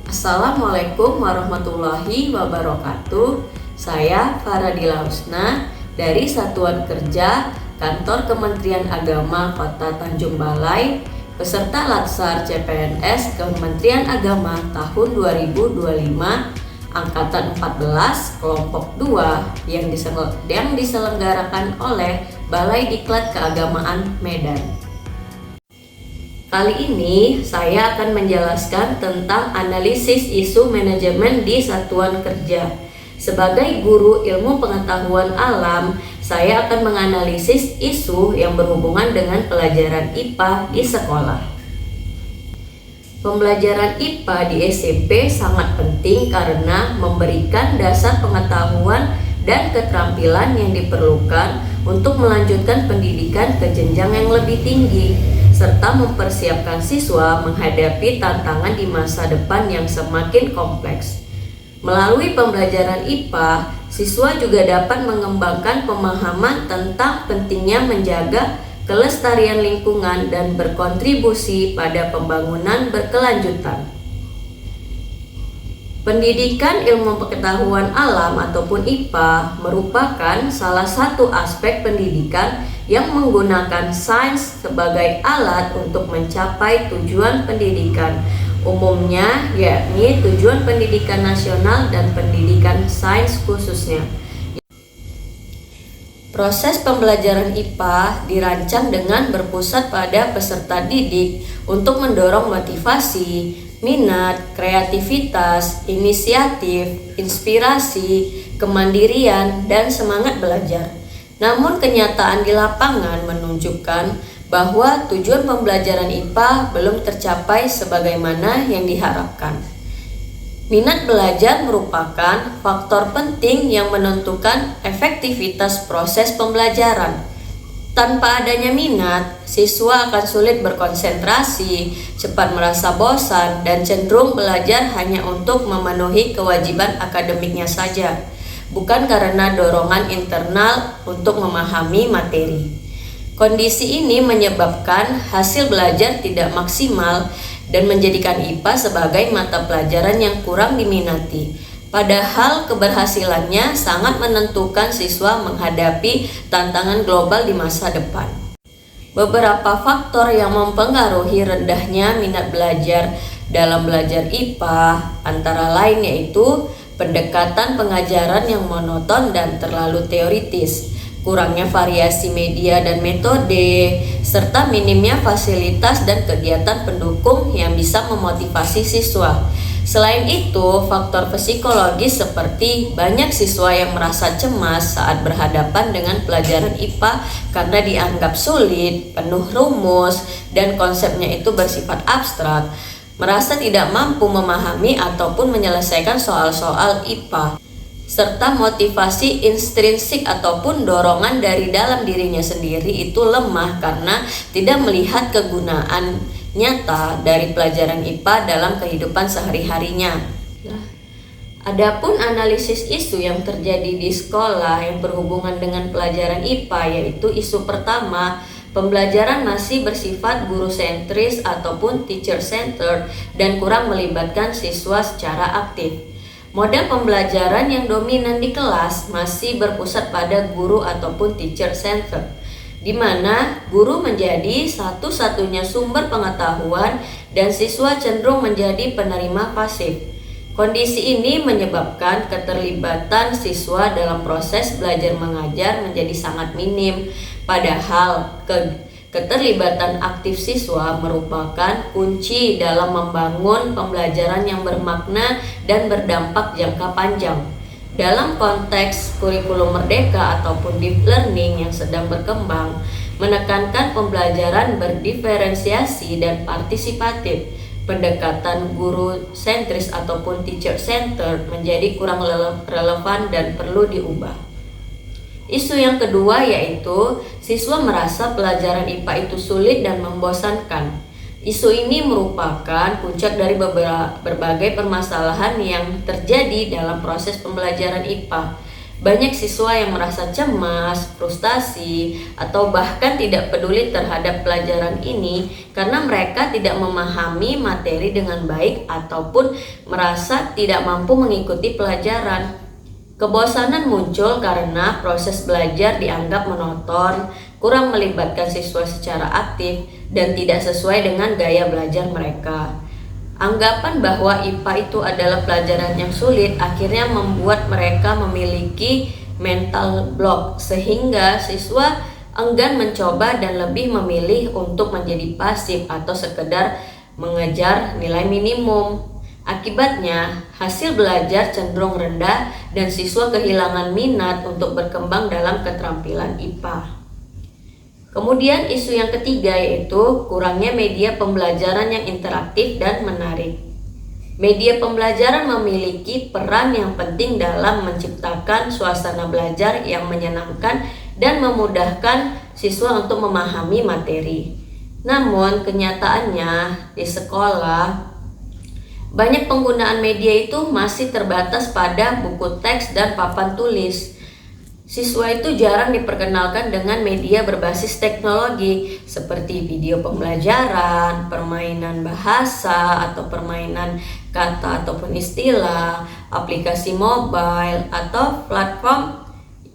Assalamualaikum warahmatullahi wabarakatuh. Saya Faradila Husna dari Satuan Kerja Kantor Kementerian Agama Kota Tanjung Balai, peserta Latsar CPNS Kementerian Agama tahun 2025 Angkatan 14 Kelompok 2 yang diselenggarakan oleh Balai Diklat Keagamaan Medan. Kali ini saya akan menjelaskan tentang analisis isu manajemen di satuan kerja. Sebagai guru ilmu pengetahuan alam, saya akan menganalisis isu yang berhubungan dengan pelajaran IPA di sekolah. Pembelajaran IPA di SMP sangat penting karena memberikan dasar pengetahuan dan keterampilan yang diperlukan untuk melanjutkan pendidikan ke jenjang yang lebih tinggi, serta mempersiapkan siswa menghadapi tantangan di masa depan yang semakin kompleks. Melalui pembelajaran IPA, siswa juga dapat mengembangkan pemahaman tentang pentingnya menjaga kelestarian lingkungan dan berkontribusi pada pembangunan berkelanjutan. Pendidikan ilmu pengetahuan alam ataupun IPA merupakan salah satu aspek pendidikan yang menggunakan sains sebagai alat untuk mencapai tujuan pendidikan umumnya, yakni tujuan pendidikan nasional dan pendidikan sains khususnya. Proses pembelajaran IPA dirancang dengan berpusat pada peserta didik untuk mendorong motivasi, minat, kreativitas, inisiatif, inspirasi, kemandirian, dan semangat belajar. Namun kenyataan di lapangan menunjukkan bahwa tujuan pembelajaran IPA belum tercapai sebagaimana yang diharapkan. Minat belajar merupakan faktor penting yang menentukan efektivitas proses pembelajaran. Tanpa adanya minat, siswa akan sulit berkonsentrasi, cepat merasa bosan, dan cenderung belajar hanya untuk memenuhi kewajiban akademiknya saja, bukan karena dorongan internal untuk memahami materi. Kondisi ini menyebabkan hasil belajar tidak maksimal dan menjadikan IPA sebagai mata pelajaran yang kurang diminati. Padahal keberhasilannya sangat menentukan siswa menghadapi tantangan global di masa depan. Beberapa faktor yang mempengaruhi rendahnya minat belajar dalam belajar IPA antara lain yaitu pendekatan pengajaran yang monoton dan terlalu teoritis, kurangnya variasi media dan metode, serta minimnya fasilitas dan kegiatan pendukung yang bisa memotivasi siswa. Selain itu, faktor psikologis seperti banyak siswa yang merasa cemas saat berhadapan dengan pelajaran IPA karena dianggap sulit, penuh rumus, dan konsepnya itu bersifat abstrak, merasa tidak mampu memahami ataupun menyelesaikan soal-soal IPA, serta motivasi intrinsik ataupun dorongan dari dalam dirinya sendiri itu lemah karena tidak melihat kegunaan nyata dari pelajaran IPA dalam kehidupan sehari-harinya. Adapun analisis isu yang terjadi di sekolah yang berhubungan dengan pelajaran IPA yaitu isu pertama, pembelajaran masih bersifat guru sentris ataupun teacher centered dan kurang melibatkan siswa secara aktif. Model pembelajaran yang dominan di kelas masih berpusat pada guru ataupun teacher centered, di mana guru menjadi satu-satunya sumber pengetahuan dan siswa cenderung menjadi penerima pasif. Kondisi ini menyebabkan keterlibatan siswa dalam proses belajar mengajar menjadi sangat minim, padahal keterlibatan aktif siswa merupakan kunci dalam membangun pembelajaran yang bermakna dan berdampak jangka panjang. Dalam konteks kurikulum merdeka ataupun deep learning yang sedang berkembang, menekankan pembelajaran berdiferensiasi dan partisipatif, pendekatan guru sentris ataupun teacher centered menjadi kurang relevan dan perlu diubah. Isu yang kedua yaitu siswa merasa pelajaran IPA itu sulit dan membosankan. Isu ini merupakan puncak dari berbagai permasalahan yang terjadi dalam proses pembelajaran IPA. Banyak siswa yang merasa cemas, frustasi, atau bahkan tidak peduli terhadap pelajaran ini karena mereka tidak memahami materi dengan baik ataupun merasa tidak mampu mengikuti pelajaran. Kebosanan muncul karena proses belajar dianggap monoton, kurang melibatkan siswa secara aktif, dan tidak sesuai dengan gaya belajar mereka. Anggapan bahwa IPA itu adalah pelajaran yang sulit akhirnya membuat mereka memiliki mental block, sehingga siswa enggan mencoba dan lebih memilih untuk menjadi pasif atau sekedar mengejar nilai minimum. Akibatnya, hasil belajar cenderung rendah dan siswa kehilangan minat untuk berkembang dalam keterampilan IPA. Kemudian isu yang ketiga yaitu kurangnya media pembelajaran yang interaktif dan menarik. Media pembelajaran memiliki peran yang penting dalam menciptakan suasana belajar yang menyenangkan dan memudahkan siswa untuk memahami materi. Namun kenyataannya di sekolah banyak penggunaan media itu masih terbatas pada buku teks dan papan tulis. Siswa itu jarang diperkenalkan dengan media berbasis teknologi seperti video pembelajaran, permainan bahasa atau permainan kata ataupun istilah, aplikasi mobile atau platform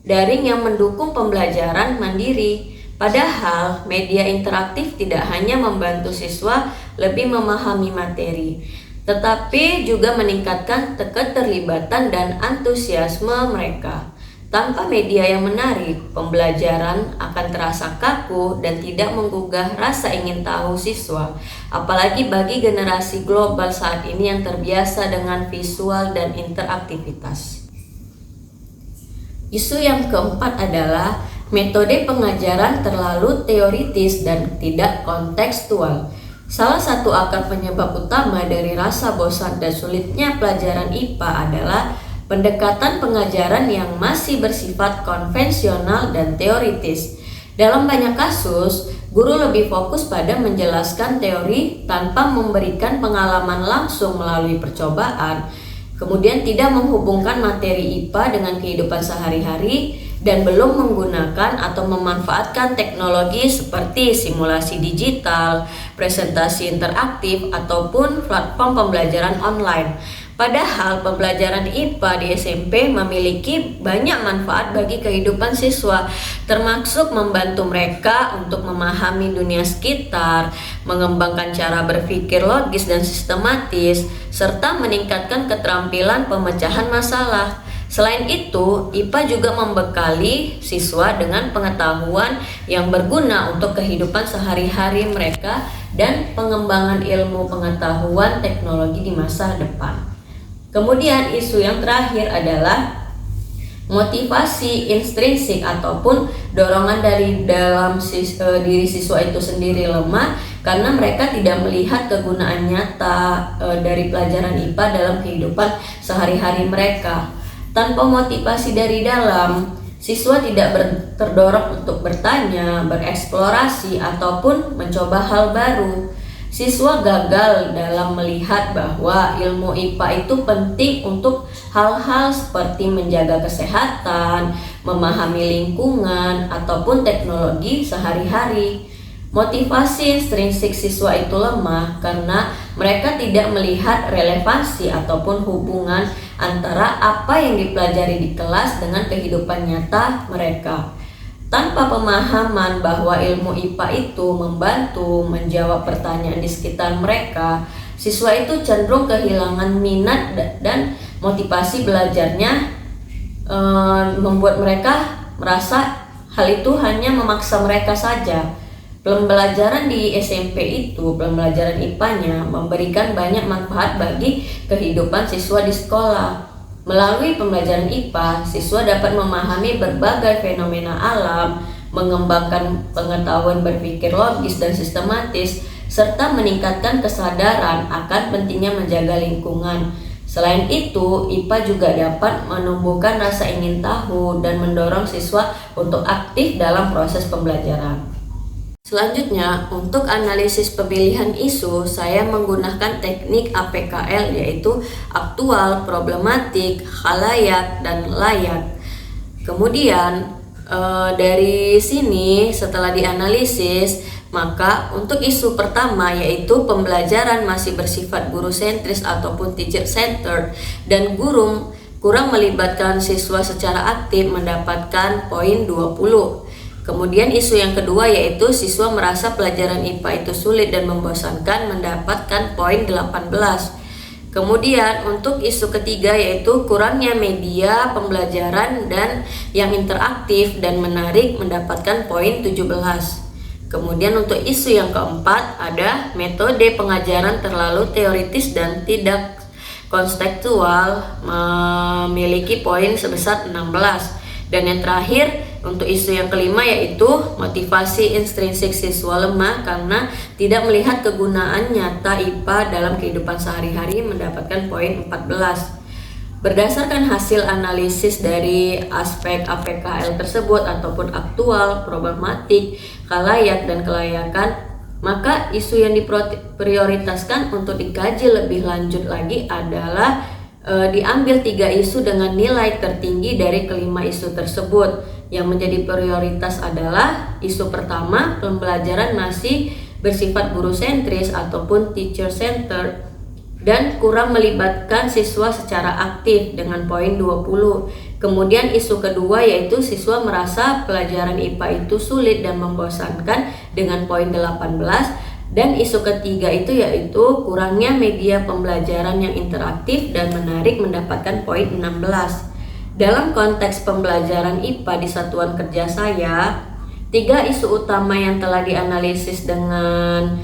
daring yang mendukung pembelajaran mandiri. Padahal media interaktif tidak hanya membantu siswa lebih memahami materi, tetapi juga meningkatkan keterlibatan dan antusiasme mereka. Tanpa media yang menarik, pembelajaran akan terasa kaku dan tidak menggugah rasa ingin tahu siswa, apalagi bagi generasi global saat ini yang terbiasa dengan visual dan interaktivitas. Isu yang keempat adalah metode pengajaran terlalu teoritis dan tidak kontekstual. Salah satu akar penyebab utama dari rasa bosan dan sulitnya pelajaran IPA adalah pendekatan pengajaran yang masih bersifat konvensional dan teoritis. Dalam banyak kasus, guru lebih fokus pada menjelaskan teori tanpa memberikan pengalaman langsung melalui percobaan, kemudian tidak menghubungkan materi IPA dengan kehidupan sehari-hari, dan belum menggunakan atau memanfaatkan teknologi seperti simulasi digital, presentasi interaktif, ataupun platform pembelajaran online. Padahal pembelajaran IPA di SMP memiliki banyak manfaat bagi kehidupan siswa, termasuk membantu mereka untuk memahami dunia sekitar, mengembangkan cara berpikir logis dan sistematis, serta meningkatkan keterampilan pemecahan masalah. Selain itu, IPA juga membekali siswa dengan pengetahuan yang berguna untuk kehidupan sehari-hari mereka dan pengembangan ilmu pengetahuan teknologi di masa depan. Kemudian isu yang terakhir adalah motivasi intrinsik ataupun dorongan dari dalam diri siswa itu sendiri lemah karena mereka tidak melihat kegunaan nyata dari pelajaran IPA dalam kehidupan sehari-hari mereka. Tanpa motivasi dari dalam, siswa tidak terdorong untuk bertanya, bereksplorasi, ataupun mencoba hal baru. Siswa gagal dalam melihat bahwa ilmu IPA itu penting untuk hal-hal seperti menjaga kesehatan, memahami lingkungan, ataupun teknologi sehari-hari. Motivasi intrinsik siswa itu lemah karena mereka tidak melihat relevansi ataupun hubungan antara apa yang dipelajari di kelas dengan kehidupan nyata mereka. Tanpa pemahaman bahwa ilmu IPA itu membantu menjawab pertanyaan di sekitar mereka, siswa itu cenderung kehilangan minat dan motivasi belajarnya, membuat mereka merasa hal itu hanya memaksa mereka saja. Pembelajaran di SMP itu, pembelajaran IPA-nya memberikan banyak manfaat bagi kehidupan siswa di sekolah. Melalui pembelajaran IPA, siswa dapat memahami berbagai fenomena alam, mengembangkan pengetahuan berpikir logis dan sistematis, serta meningkatkan kesadaran akan pentingnya menjaga lingkungan. Selain itu, IPA juga dapat menumbuhkan rasa ingin tahu dan mendorong siswa untuk aktif dalam proses pembelajaran. Selanjutnya, untuk analisis pemilihan isu, saya menggunakan teknik APKL, yaitu aktual, problematik, khalayak, dan layak. Kemudian dari sini setelah dianalisis, maka untuk isu pertama yaitu pembelajaran masih bersifat guru sentris ataupun teacher centered dan guru kurang melibatkan siswa secara aktif mendapatkan poin 20. Kemudian isu yang kedua yaitu siswa merasa pelajaran IPA itu sulit dan membosankan mendapatkan poin 18. Kemudian untuk isu ketiga yaitu kurangnya media pembelajaran dan yang interaktif dan menarik mendapatkan poin 17. Kemudian untuk isu yang keempat ada metode pengajaran terlalu teoritis dan tidak konstekstual memiliki poin sebesar 16. Dan yang terakhir untuk isu yang kelima yaitu motivasi intrinsik siswa lemah karena tidak melihat kegunaan nyata IPA dalam kehidupan sehari-hari mendapatkan poin 14. Berdasarkan hasil analisis dari aspek APKL tersebut ataupun aktual, problematik, kalayak, dan kelayakan, maka isu yang diprioritaskan untuk dikaji lebih lanjut lagi adalah diambil 3 isu dengan nilai tertinggi dari kelima isu tersebut. Yang menjadi prioritas adalah isu pertama, pembelajaran masih bersifat guru sentris ataupun teacher centered dan kurang melibatkan siswa secara aktif dengan poin 20. Kemudian isu kedua yaitu siswa merasa pelajaran IPA itu sulit dan membosankan dengan poin 18. Dan isu ketiga itu yaitu kurangnya media pembelajaran yang interaktif dan menarik mendapatkan poin 16. Dalam konteks pembelajaran IPA di satuan kerja saya, 3 isu utama yang telah dianalisis dengan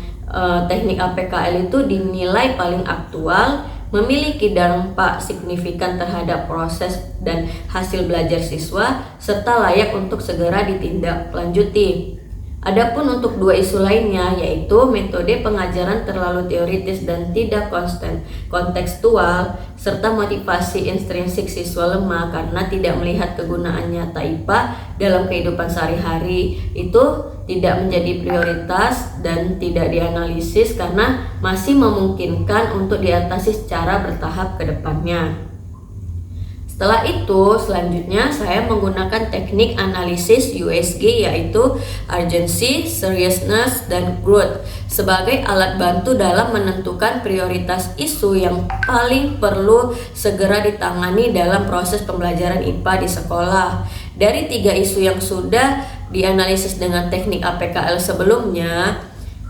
teknik APKL itu dinilai paling aktual, memiliki dampak signifikan terhadap proses dan hasil belajar siswa, serta layak untuk segera ditindaklanjuti. Adapun untuk 2 isu lainnya yaitu metode pengajaran terlalu teoritis dan tidak kontekstual serta motivasi intrinsik siswa lemah karena tidak melihat kegunaan nyata IPA dalam kehidupan sehari-hari itu tidak menjadi prioritas dan tidak dianalisis karena masih memungkinkan untuk diatasi secara bertahap ke depannya. Setelah itu, selanjutnya saya menggunakan teknik analisis USG yaitu Urgency, Seriousness, dan Growth sebagai alat bantu dalam menentukan prioritas isu yang paling perlu segera ditangani dalam proses pembelajaran IPA di sekolah. Dari 3 isu yang sudah dianalisis dengan teknik APKL sebelumnya,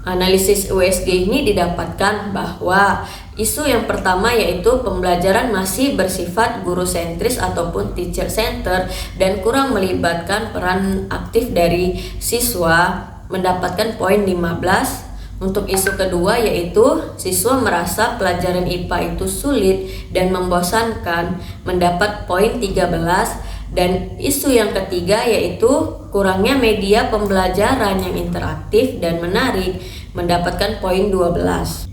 analisis USG ini didapatkan bahwa isu yang pertama yaitu pembelajaran masih bersifat guru sentris ataupun teacher center dan kurang melibatkan peran aktif dari siswa mendapatkan poin 15. Untuk isu kedua yaitu siswa merasa pelajaran IPA itu sulit dan membosankan mendapat poin 13. Dan isu yang ketiga yaitu kurangnya media pembelajaran yang interaktif dan menarik mendapatkan poin 12.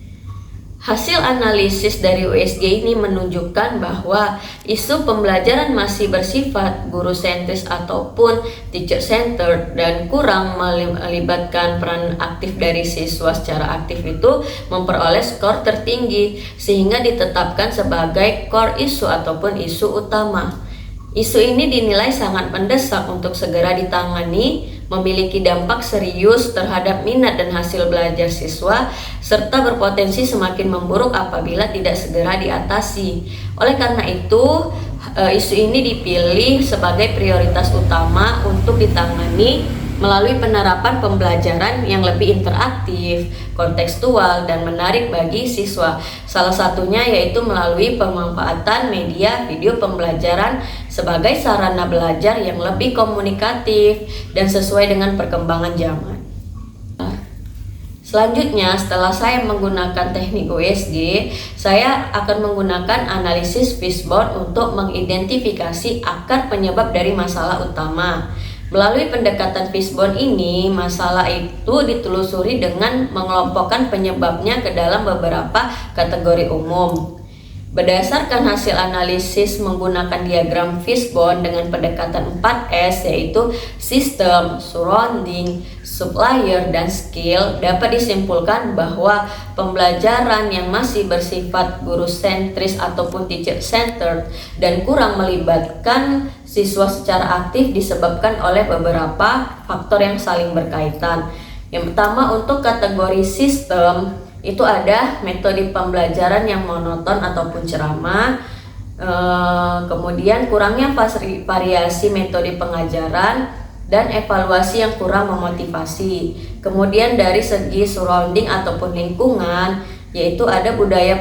Hasil analisis dari USG ini menunjukkan bahwa isu pembelajaran masih bersifat guru sentris ataupun teacher centered dan kurang melibatkan peran aktif dari siswa secara aktif itu memperoleh skor tertinggi sehingga ditetapkan sebagai core isu ataupun isu utama. Isu ini dinilai sangat mendesak untuk segera ditangani, memiliki dampak serius terhadap minat dan hasil belajar siswa, serta berpotensi semakin memburuk apabila tidak segera diatasi. Oleh karena itu, isu ini dipilih sebagai prioritas utama untuk ditangani melalui penerapan pembelajaran yang lebih interaktif, kontekstual, dan menarik bagi siswa. Salah satunya yaitu melalui pemanfaatan media video pembelajaran sebagai sarana belajar yang lebih komunikatif dan sesuai dengan perkembangan zaman. Selanjutnya, setelah saya menggunakan teknik USG, saya akan menggunakan analisis fishbone untuk mengidentifikasi akar penyebab dari masalah utama. Melalui pendekatan fishbone ini, masalah itu ditelusuri dengan mengelompokkan penyebabnya ke dalam beberapa kategori umum. Berdasarkan hasil analisis menggunakan diagram fishbone dengan pendekatan 4S, yaitu sistem, surrounding, supplier, dan skill, dapat disimpulkan bahwa pembelajaran yang masih bersifat guru sentris ataupun teacher centered dan kurang melibatkan siswa secara aktif disebabkan oleh beberapa faktor yang saling berkaitan. Yang pertama, untuk kategori sistem, itu ada metode pembelajaran yang monoton ataupun ceramah, kemudian kurangnya variasi metode pengajaran, dan evaluasi yang kurang memotivasi. Kemudian dari segi surrounding ataupun lingkungan, yaitu ada budaya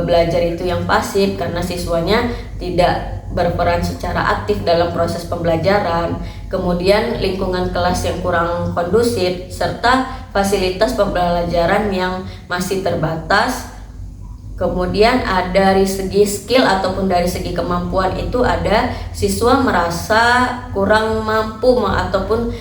belajar itu yang pasif karena siswanya tidak berperan secara aktif dalam proses pembelajaran, kemudian lingkungan kelas yang kurang kondusif, serta fasilitas pembelajaran yang masih terbatas. Kemudian dari segi skill ataupun dari segi kemampuan itu ada siswa merasa kurang mampu ataupun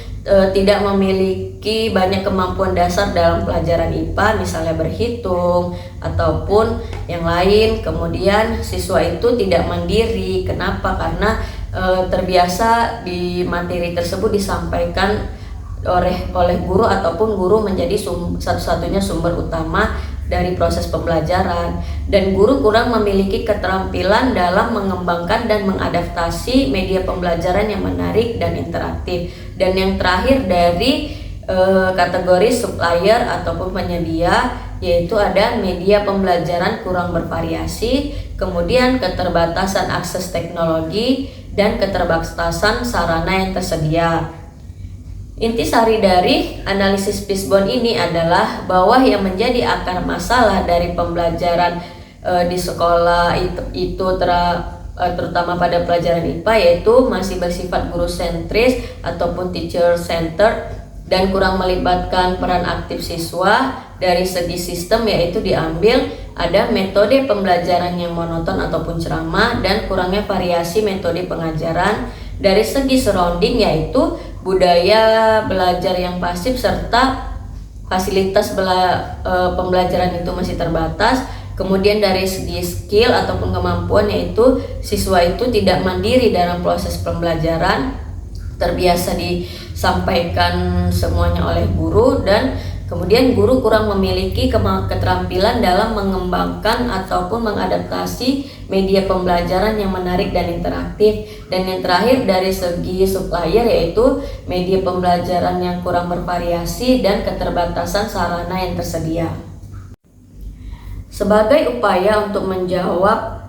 tidak memiliki banyak kemampuan dasar dalam pelajaran IPA, misalnya berhitung ataupun yang lain. Kemudian siswa itu tidak mandiri. Kenapa? Karena terbiasa di materi tersebut disampaikan oleh guru ataupun guru menjadi satu-satunya sumber utama dari proses pembelajaran, dan guru kurang memiliki keterampilan dalam mengembangkan dan mengadaptasi media pembelajaran yang menarik dan interaktif. Dan yang terakhir dari kategori supplier ataupun penyedia, yaitu ada media pembelajaran kurang bervariasi, kemudian keterbatasan akses teknologi, dan keterbatasan sarana yang tersedia. Intisari dari analisis fishbone ini adalah bahwa yang menjadi akar masalah dari pembelajaran di sekolah itu terutama pada pelajaran IPA, yaitu masih bersifat guru sentris ataupun teacher centered dan kurang melibatkan peran aktif siswa. Dari segi sistem, yaitu diambil ada metode pembelajaran yang monoton ataupun ceramah dan kurangnya variasi metode pengajaran. Dari segi surrounding, yaitu budaya belajar yang pasif serta fasilitas pembelajaran itu masih terbatas. Kemudian dari segi skill ataupun kemampuan, yaitu siswa itu tidak mandiri dalam proses pembelajaran, terbiasa disampaikan semuanya oleh guru, dan kemudian guru kurang memiliki keterampilan dalam mengembangkan ataupun mengadaptasi media pembelajaran yang menarik dan interaktif. Dan yang terakhir dari segi supplier, yaitu media pembelajaran yang kurang bervariasi dan keterbatasan sarana yang tersedia. Sebagai upaya untuk menjawab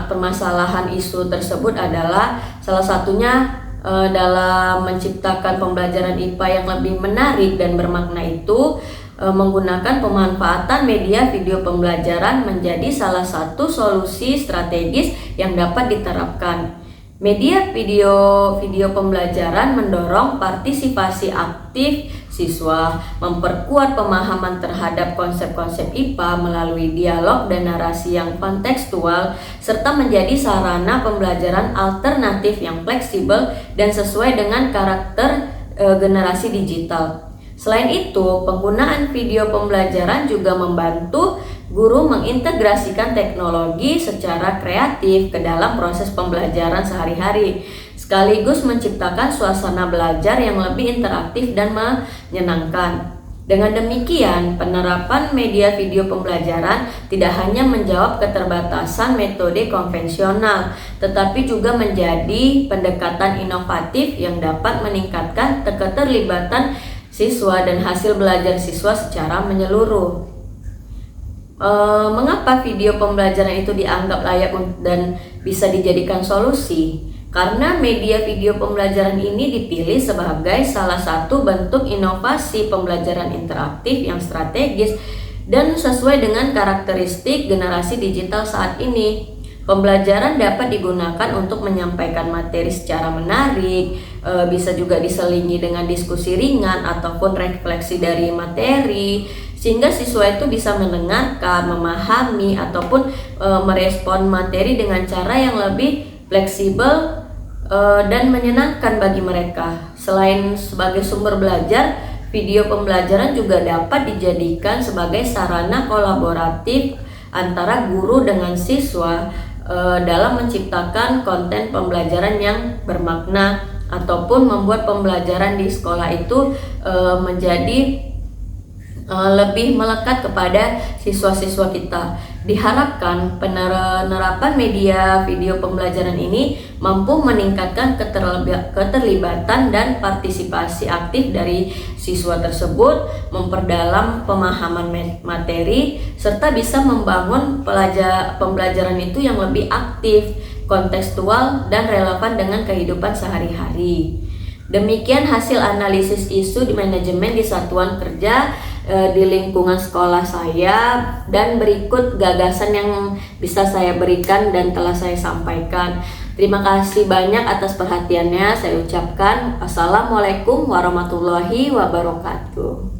permasalahan isu tersebut adalah salah satunya dalam menciptakan pembelajaran IPA yang lebih menarik dan bermakna itu menggunakan pemanfaatan media video pembelajaran menjadi salah satu solusi strategis yang dapat diterapkan. Media video pembelajaran mendorong partisipasi aktif siswa, memperkuat pemahaman terhadap konsep-konsep IPA melalui dialog dan narasi yang kontekstual, serta menjadi sarana pembelajaran alternatif yang fleksibel dan sesuai dengan karakter generasi digital. Selain itu, penggunaan video pembelajaran juga membantu guru mengintegrasikan teknologi secara kreatif ke dalam proses pembelajaran sehari-hari, sekaligus menciptakan suasana belajar yang lebih interaktif dan menyenangkan. Dengan demikian, penerapan media video pembelajaran tidak hanya menjawab keterbatasan metode konvensional, tetapi juga menjadi pendekatan inovatif yang dapat meningkatkan keterlibatan siswa dan hasil belajar siswa secara menyeluruh. Mengapa video pembelajaran itu dianggap layak dan bisa dijadikan solusi? Karena media video pembelajaran ini dipilih sebagai salah satu bentuk inovasi pembelajaran interaktif yang strategis dan sesuai dengan karakteristik generasi digital saat ini. Pembelajaran dapat digunakan untuk menyampaikan materi secara menarik, bisa juga diselingi dengan diskusi ringan ataupun refleksi dari materi, sehingga siswa itu bisa mendengarkan, memahami, ataupun merespon materi dengan cara yang lebih fleksibel dan menyenangkan bagi mereka. Selain sebagai sumber belajar, video pembelajaran juga dapat dijadikan sebagai sarana kolaboratif antara guru dengan siswa dalam menciptakan konten pembelajaran yang bermakna ataupun membuat pembelajaran di sekolah itu menjadi lebih melekat kepada siswa-siswa kita. Diharapkan penerapan media video pembelajaran ini mampu meningkatkan keterlibatan dan partisipasi aktif dari siswa tersebut, memperdalam pemahaman materi, serta bisa membangun pembelajaran itu yang lebih aktif, kontekstual, dan relevan dengan kehidupan sehari-hari. Demikian hasil analisis isu di manajemen di satuan kerja di lingkungan sekolah saya, dan berikut gagasan yang bisa saya berikan dan telah saya sampaikan. Terima kasih banyak atas perhatiannya. Saya ucapkan Assalamualaikum warahmatullahi wabarakatuh.